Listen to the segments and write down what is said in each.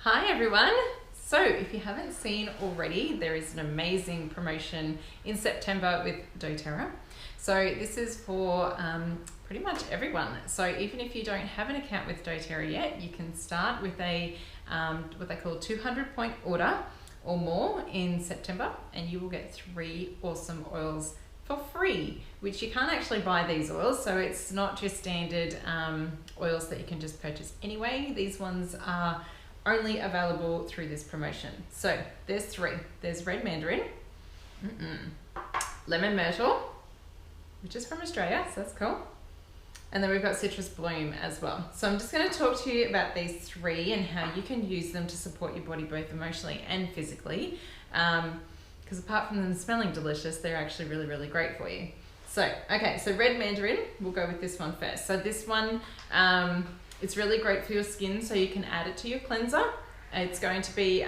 Hi everyone! So if you haven't seen already, there is an amazing promotion in September with doTERRA. So this is for pretty much everyone. So even if you don't have an account with doTERRA yet, you can start with a what they call 200-point order or more in September, and you will get 3 awesome oils for free, which you can't actually buy these oils. So it's not just standard oils that you can just purchase anyway. These ones are only available through this promotion. So there's 3. There's red mandarin, lemon myrtle, which is from Australia, so that's cool. And then we've got citrus bloom as well. So I'm just going to talk to you about these 3 and how you can use them to support your body both emotionally and physically. Because apart from them smelling delicious, they're actually really, really great for you. So, okay, so red mandarin, we'll go with this one first. So this one, it's really great for your skin, so you can add it to your cleanser. It's going to be,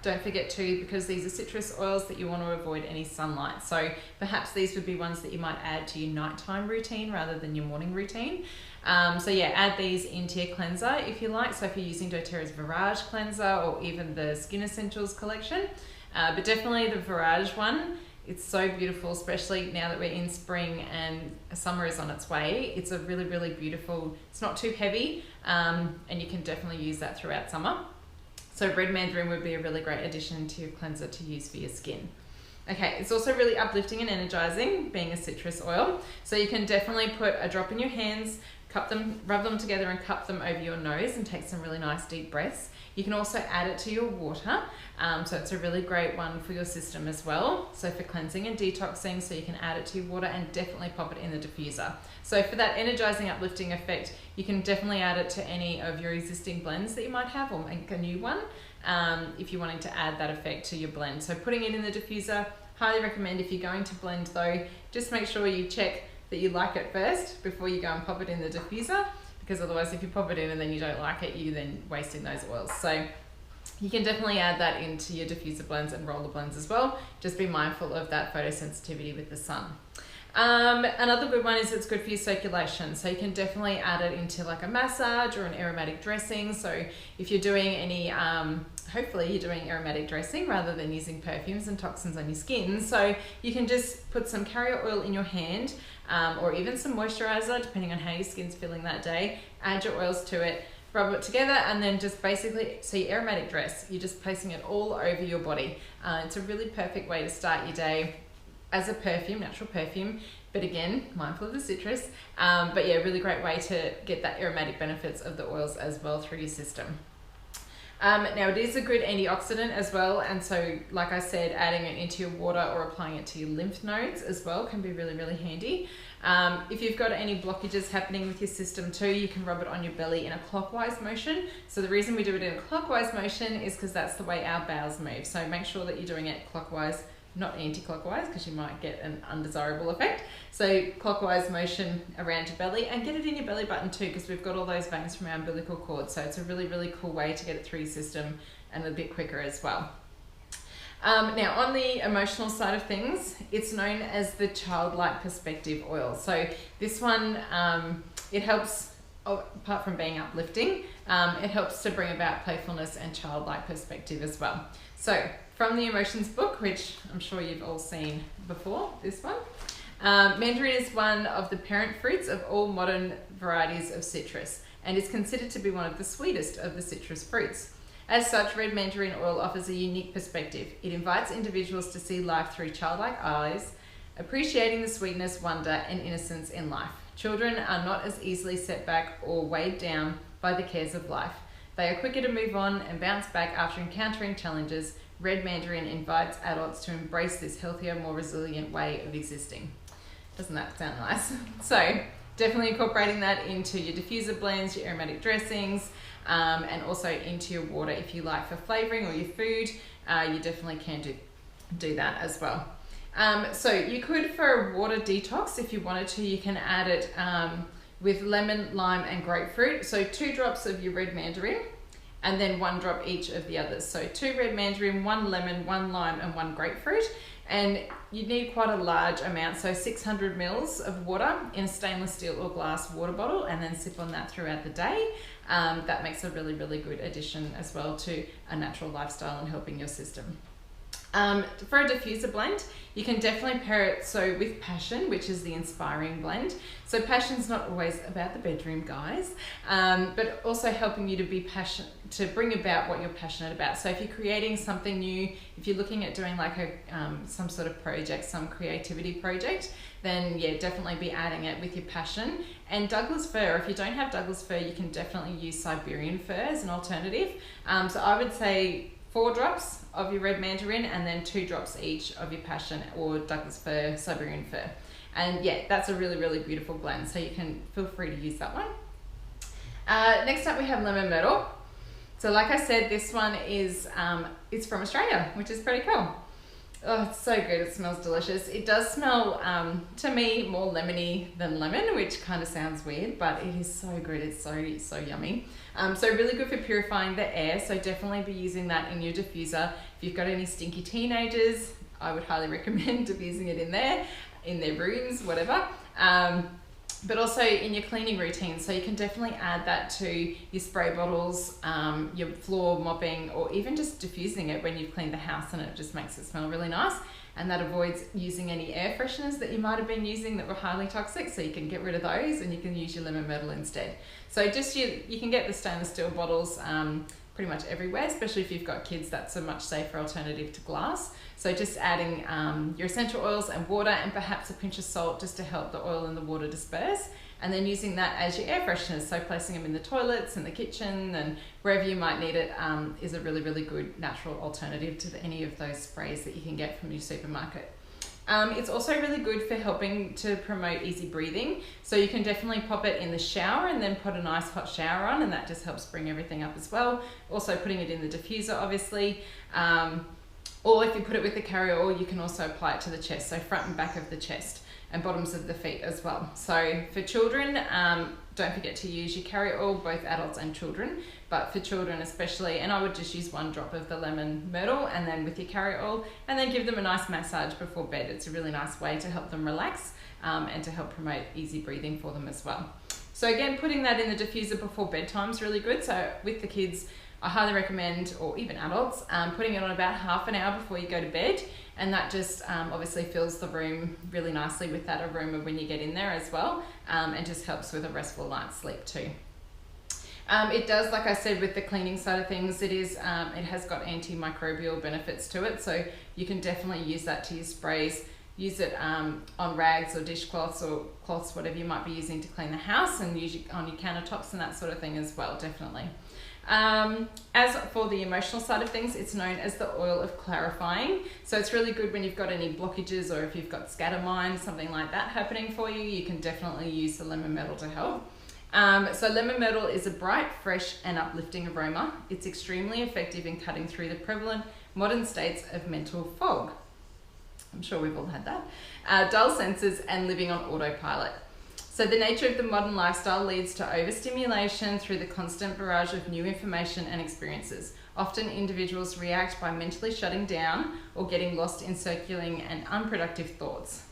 don't forget to, because these are citrus oils, that you want to avoid any sunlight. So perhaps these would be ones that you might add to your nighttime routine rather than your morning routine. So yeah, add these into your cleanser if you like. So if you're using doTERRA's Virage cleanser or even the Skin Essentials collection, but definitely the Virage one. It's so beautiful, especially now that we're in spring and summer is on its way. It's a really, really beautiful, it's not too heavy, and you can definitely use that throughout summer. So red mandarin would be a really great addition to your cleanser to use for your skin. Okay, it's also really uplifting and energizing, being a citrus oil. So you can definitely put a drop in your hands, cup them, rub them together and cup them over your nose and take some really nice deep breaths. You can also add it to your water, so it's a really great one for your system as well. So for cleansing and detoxing, so you can add it to your water and definitely pop it in the diffuser. So for that energizing, uplifting effect, you can definitely add it to any of your existing blends that you might have, or make a new one if you're wanting to add that effect to your blend. So putting it in the diffuser, highly recommend. If you're going to blend though, just make sure you check that you like it first before you go and pop it in the diffuser, because otherwise if you pop it in and then you don't like it, you're then wasting those oils. So you can definitely add that into your diffuser blends and roller blends as well. Just be mindful of that photosensitivity with the sun. Another good one is it's good for your circulation. So you can definitely add it into like a massage or an aromatic dressing. So if you're doing any, hopefully you're doing aromatic dressing rather than using perfumes and toxins on your skin. So you can just put some carrier oil in your hand, or even some moisturizer, depending on how your skin's feeling that day. Add your oils to it, rub it together, and then just basically, so your aromatic dress, you're just placing it all over your body. It's a really perfect way to start your day as a perfume, natural perfume, but again, mindful of the citrus. But yeah, really great way to get that aromatic benefits of the oils as well through your system. Now it is a good antioxidant as well, and so like I said, adding it into your water or applying it to your lymph nodes as well can be really, really handy. If you've got any blockages happening with your system too, you can rub it on your belly in a clockwise motion. So the reason we do it in a clockwise motion is because that's the way our bowels move. So make sure that you're doing it clockwise, not anti-clockwise, because you might get an undesirable effect. So clockwise motion around your belly, and get it in your belly button too, because we've got all those veins from our umbilical cord. So it's a really, really cool way to get it through your system, and a bit quicker as well. Now on the emotional side of things, it's known as the childlike perspective oil. So this one, it helps, apart from being uplifting, it helps to bring about playfulness and childlike perspective as well. So from the Emotions book, which I'm sure you've all seen before, this one, mandarin is one of the parent fruits of all modern varieties of citrus, and is considered to be one of the sweetest of the citrus fruits. As such, red mandarin oil offers a unique perspective. It invites individuals to see life through childlike eyes, appreciating the sweetness, wonder, and innocence in life. Children are not as easily set back or weighed down by the cares of life. They are quicker to move on and bounce back after encountering challenges. Red mandarin invites adults to embrace this healthier, more resilient way of existing. Doesn't that sound nice? So definitely incorporating that into your diffuser blends, your aromatic dressings, and also into your water if you like for flavoring, or your food. You definitely can do that as well. So you could, for a water detox, if you wanted to, you can add it with lemon, lime and grapefruit. So 2 drops of your red mandarin and then 1 drop each of the others. So 2 red mandarin, 1 lemon, 1 lime, and 1 grapefruit. And you need quite a large amount, so 600 mils of water in a stainless steel or glass water bottle, and then sip on that throughout the day. That makes a really, really good addition as well to a natural lifestyle and helping your system. For a diffuser blend, you can definitely pair it with Passion, which is the inspiring blend. So Passion's not always about the bedroom, guys, but also helping you to bring about what you're passionate about. So if you're creating something new, if you're looking at doing like some sort of project, some creativity project, then yeah, definitely be adding it with your Passion. And Douglas fir, if you don't have Douglas fir, you can definitely use Siberian fir as an alternative. So I would say 4 drops of your red mandarin and then 2 drops each of your Passion or Douglas fir, Siberian fir. And yeah, that's a really, really beautiful blend. So you can feel free to use that one. Next up we have lemon myrtle. So like I said, this one is, it's from Australia, which is pretty cool. Oh, it's so good. It smells delicious. It does smell, to me, more lemony than lemon, which kind of sounds weird, but it is so good. It's so yummy. So really good for purifying the air. So definitely be using that in your diffuser. If you've got any stinky teenagers, I would highly recommend diffusing it in their rooms, whatever. But also in your cleaning routine. So you can definitely add that to your spray bottles, your floor mopping, or even just diffusing it when you've cleaned the house, and it just makes it smell really nice. And that avoids using any air fresheners that you might have been using that were highly toxic. So you can get rid of those and you can use your lemon myrtle instead. So just you can get the stainless steel bottles pretty much everywhere, especially if you've got kids. That's a much safer alternative to glass. So just adding your essential oils and water and perhaps a pinch of salt just to help the oil and the water disperse, and then using that as your air fresheners. So placing them in the toilets and the kitchen and wherever you might need it is a really, really good natural alternative to any of those sprays that you can get from your supermarket. It's also really good for helping to promote easy breathing. So you can definitely pop it in the shower and then put a nice hot shower on, and that just helps bring everything up as well. Also putting it in the diffuser, obviously. Or if you put it with the carrier oil, you can also apply it to the chest, so front and back of the chest and bottoms of the feet as well. So for children, don't forget to use your carrier oil, both adults and children, but for children especially, and I would just use 1 drop of the lemon myrtle and then with your carrier oil, and then give them a nice massage before bed. It's a really nice way to help them relax and to help promote easy breathing for them as well. So again, putting that in the diffuser before bedtime is really good. So with the kids, I highly recommend, or even adults, putting it on about half an hour before you go to bed, and that just obviously fills the room really nicely with that aroma when you get in there as well, and just helps with a restful night's sleep too. It does, like I said, with the cleaning side of things, it has got antimicrobial benefits to it, so you can definitely use that to your sprays. Use it on rags or dishcloths or cloths, whatever you might be using to clean the house, and use it on your countertops and that sort of thing as well, definitely. As for the emotional side of things, it's known as the oil of clarifying. So it's really good when you've got any blockages, or if you've got scattermind, something like that happening for you, you can definitely use the lemon myrtle to help. So lemon myrtle is a bright, fresh and uplifting aroma. It's extremely effective in cutting through the prevalent modern states of mental fog. I'm sure we've all had that. Dull senses and living on autopilot. So the nature of the modern lifestyle leads to overstimulation through the constant barrage of new information and experiences. Often individuals react by mentally shutting down or getting lost in circulating and unproductive thoughts.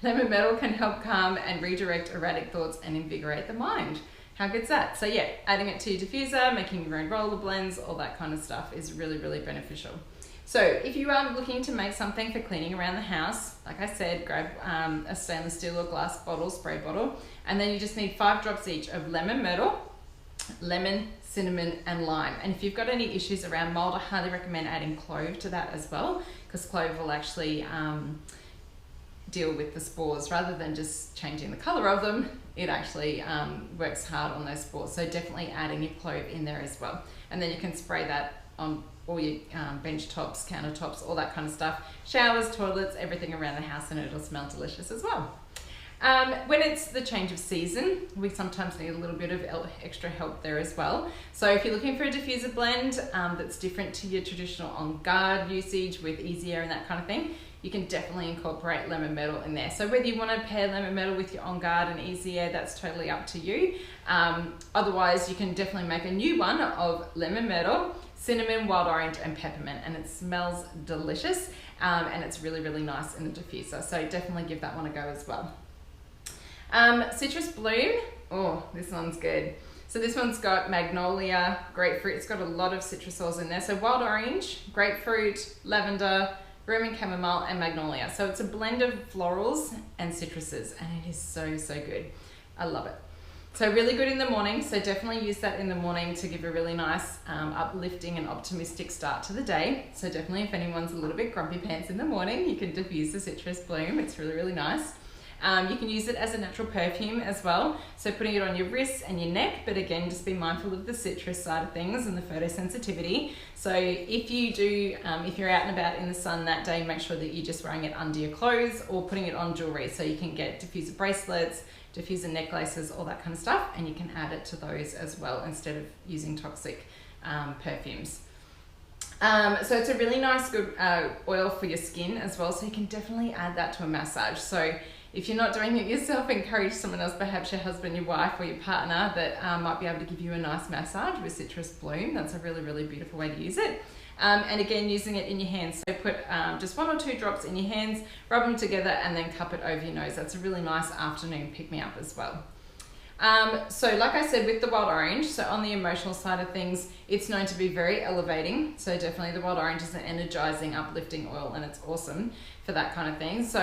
Lemon myrtle can help calm and redirect erratic thoughts and invigorate the mind. How good's that? So yeah, adding it to your diffuser, making your own roller blends, all that kind of stuff is really, really beneficial. So if you are looking to make something for cleaning around the house, like I said, grab a stainless steel or glass bottle, spray bottle, and then you just need 5 drops each of lemon myrtle, lemon, cinnamon and lime. And if you've got any issues around mold, I highly recommend adding clove to that as well, because clove will actually deal with the spores rather than just changing the color of them. It actually works hard on those spores, so definitely adding your clove in there as well. And then you can spray that on all your bench tops, countertops, all that kind of stuff, showers, toilets, everything around the house, and it'll smell delicious as well. When it's the change of season, we sometimes need a little bit of extra help there as well. So if you're looking for a diffuser blend that's different to your traditional on guard usage with easy air and that kind of thing, you can definitely incorporate lemon myrtle in there. So whether you want to pair lemon myrtle with your On Guard and Easy Air, that's totally up to you. Otherwise, you can definitely make a new one of lemon myrtle, cinnamon, wild orange, and peppermint, and it smells delicious, and it's really, really nice in the diffuser. So definitely give that one a go as well. Citrus Bloom, oh, this one's good. So this one's got magnolia, grapefruit. It's got a lot of citrus oils in there. So wild orange, grapefruit, lavender, Roman chamomile, and magnolia. So it's a blend of florals and citruses, and it is so, so good. I love it. So really good in the morning. So definitely use that in the morning to give a really nice uplifting and optimistic start to the day. So definitely if anyone's a little bit grumpy pants in the morning, you can diffuse the Citrus Bloom. It's really, really nice. You can use it as a natural perfume as well. So putting it on your wrists and your neck, but again, just be mindful of the citrus side of things and the photosensitivity. So if you do, if you're out and about in the sun that day, make sure that you're just wearing it under your clothes or putting it on jewelry. So you can get diffuser bracelets, diffuser necklaces, all that kind of stuff, and you can add it to those as well instead of using toxic perfumes. So it's a really nice, good oil for your skin as well. So you can definitely add that to a massage. So if you're not doing it yourself, encourage someone else, perhaps your husband, your wife, or your partner that might be able to give you a nice massage with Citrus Bloom. That's a really, really beautiful way to use it. And again, using it in your hands. So put just 1 or 2 drops in your hands, rub them together, and then cup it over your nose. That's a really nice afternoon pick-me-up as well. So like I said, with the wild orange, so on the emotional side of things, it's known to be very elevating. So definitely the wild orange is an energizing, uplifting oil, and it's awesome for that kind of thing. So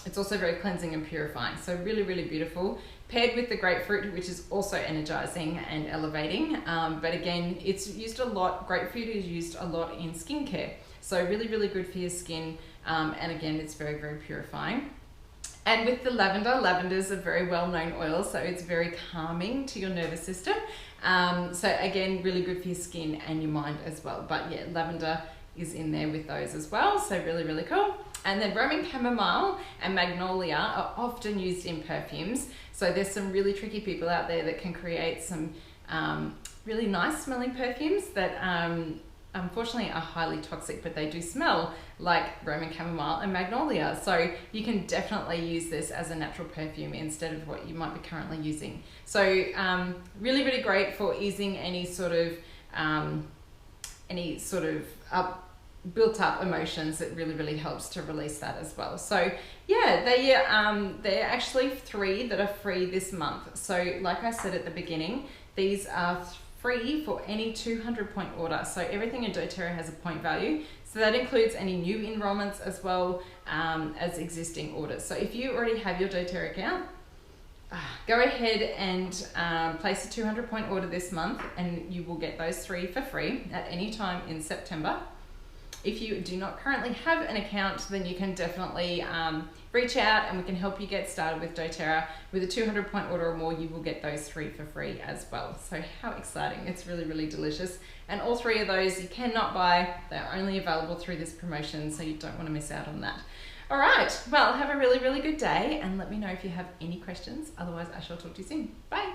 it's also very cleansing and purifying. So really, really beautiful. Paired with the grapefruit, which is also energizing and elevating. But again, it's used a lot. Grapefruit is used a lot in skincare. So really, really good for your skin. And again, it's very, very purifying. And with the lavender, lavender is a very well-known oil, so it's very calming to your nervous system. So again, really good for your skin and your mind as well. But yeah, lavender is in there with those as well, so really, really cool. And then Roman chamomile and magnolia are often used in perfumes. So there's some really tricky people out there that can create some really nice smelling perfumes that unfortunately are highly toxic, but they do smell like Roman chamomile and magnolia. So you can definitely use this as a natural perfume instead of what you might be currently using. So really, really great for easing any sort of built up emotions. It really, really helps to release that as well. So yeah, they're actually 3 that are free this month. So like I said at the beginning, these are free for any 200-point order. So everything in doTERRA has a point value. So that includes any new enrollments as well as existing orders. So if you already have your doTERRA account, go ahead and place a 200-point order this month, and you will get those 3 for free at any time in September. If you do not currently have an account, then you can definitely reach out and we can help you get started with doTERRA. With a 200-point order or more, you will get those 3 for free as well. So how exciting. It's really, really delicious. And all 3 of those you cannot buy. They're only available through this promotion, so you don't want to miss out on that. All right, well, have a really, really good day, and let me know if you have any questions. Otherwise, I shall talk to you soon. Bye.